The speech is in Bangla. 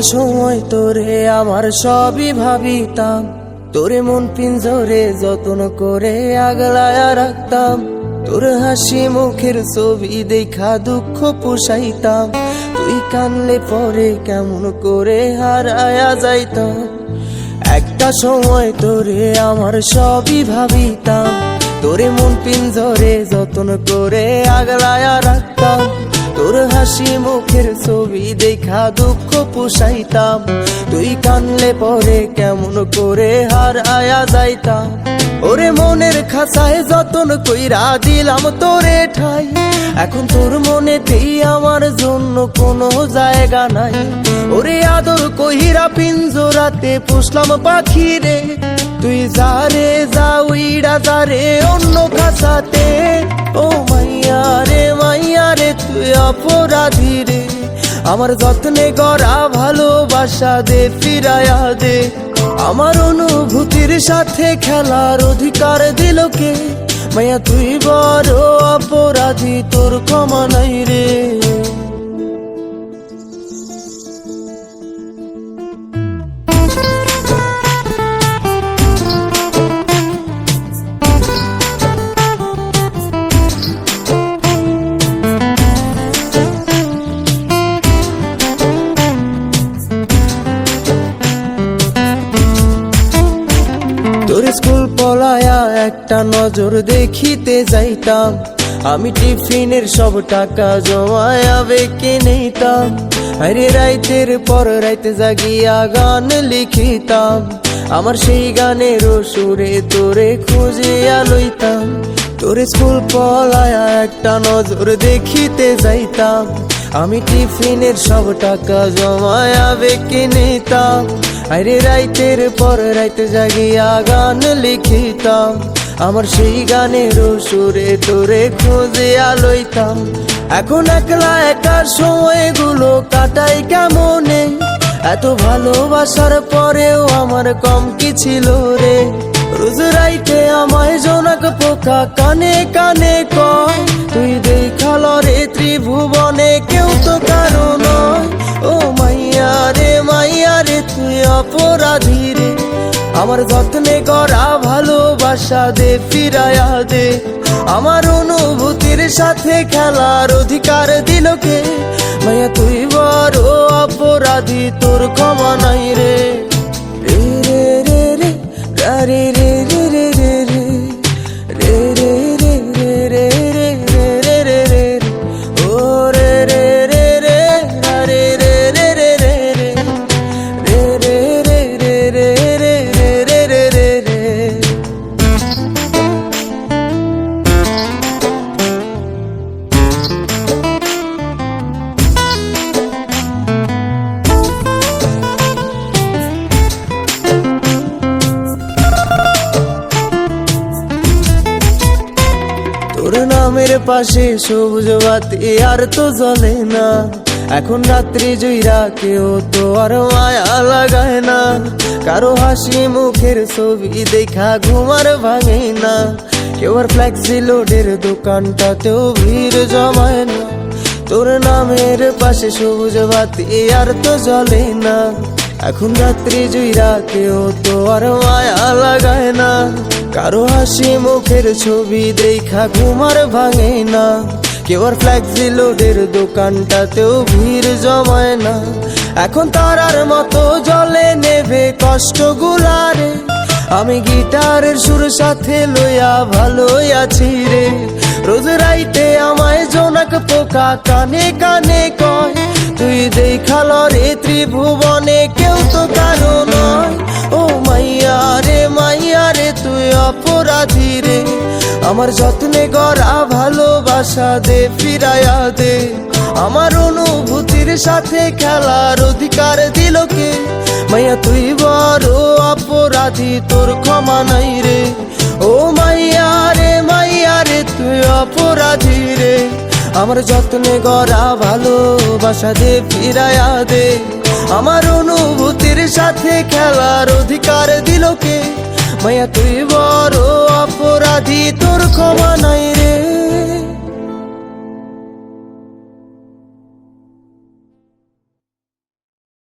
সময় তোরে আমার সবই ভাবিতাম, তোরে মন পিঞ্জরে যত্ন করে আগলায়া রাখতাম। তোর হাসি মুখের ছবি দেখা দুঃখ পোষাইতাম, তুই কানলে পরে কেমন করে হারায়া যাইতাম। একটা সময় তোরে আমার সবই ভাবিতাম, তোরে মন পিঞ্জরে যত্ন করে আগলায়া রাখতাম। তোর হাসি মুখের ছবি দেখা দুঃখ পোষাইতাম, তুই কানলে পরে কেমন করে হারায়া যাইতাম। ওরে মনের খাঁচায় যতন কইরা দিলাম তোরে ঠাই, এখন তোর মনেতেই আমার জন্য কোনো জায়গা নাই। ওরে আদর কইরা পিঞ্জরাতে পুষলাম পাখি রে, তুই যারে যা উইড়া যারে অন্য খাঁচাতে। ও মাইয়া রে তুই অপরাধী রে, আমার যত্নে গড়া ভালোবাসা দে ফিরায়া দে। আমার অনুভূতির সাথে খেলার অধিকার দিল কে? মাইয়া তুই বড় অপরাধী, তোর ক্ষমা নাই রে। তোর স্কুল পলায়া একটা নজর দেখিতে যাইতাম, আমি টিফিনের সব টাকা জমায়া বেঁকে নিতাম। আরে রাইতের পর রাইতে জাগিয়া গান লিখিতাম, আমার সেই গানের সুরে তোরে খুঁজিয়া লইতাম। তোর স্কুল পলায়া একটা নজর দেখিতে যাইতাম, আমি টিফিনের সব টাকা জমায়া বেঁকে নিতাম। আরে রাইতের পর রাইতে জাগিয়া গান লিখিতাম, আমার সেই গানের সুরে তোরে খুঁজিয়া লইতাম। এখন একলা একা সময়গুলো কাটাই কেমনে, এত ভালোবাসার পরেও আমার কম কি ছিল রে। রোজ রাইতে আমায় জোনাক পোকা কানে কানে কয়, তুই দেখাল রে ত্রিভুবনে কেউ তো কারো নয়। ও মাইয়া রে তুই অপরাধী রে, আমার যত্নে গড়া ভালোবাসা দে ফিরায়া দে। আমার অনুভূতির সাথে খেলার অধিকার দিল কে? মাইয়া তুই বড় অপরাধী, তোর ক্ষমা নাই রে। রে রে রে রে রে রে রে রে রে রে রে রে রে রে রে রে রে ও রে রে রে রে রে রে রে রে রে রে রে রে রে রে রে রে। তোর নামের পাশে সবুজ বাতি আর তো জ্বলে না, এখন রাত্রি জুইরা কেউ তো আর মায়া লাগায় না। কারো হাসি মুখের ছবি দেখা ঘুমার ভাঙে না, কেউ আর ফ্লেক্সি লোডের দোকানটাতেও ভিড় জমায় না। তোর নামের পাশে সবুজ বাতি আর তো জ্বলে না, এখন রাত্রি জুইরা কেউ তো আর মায়া লাগায় না। কারো হাসি মুখের ছবি দেখা ঘুমার ভাঙে না, কেউ আর ফ্লেক্সি লোডের দোকানটাতেও ভিড় জমায় না। এখন তারার মতো জলে নেভে কষ্ট গুলারে, আমি গিটারের সুর সাথে লইয়া ভালোই আছি রে। রোজ রাইতে আমায় জোনাক পোকা কানে কানে কয়, তুই দেখাল রে ত্রিভুবনে কেউ তো কারো নয়। ও মাইয়া রে তুই অপরাধী রে, আমার যত্নে গড়া ভালোবাসা দে ফিরায়া দে। আমার অনুভূতির সাথে খেলার অধিকার দিল কে? মাইয়া তুই বড় অপরাধী, তোর ক্ষমা নাই রে। ও মাইয়া রে তুই অপরাধী রে, আমার যত্নে গড়া ভালোবাসা দে ফিরায়া দে। আমার অনুভূতির সাথে খেলার অধিকার দিল কে? মাইয়া তুই বড় অপরাধী, তোর ক্ষমা নাই।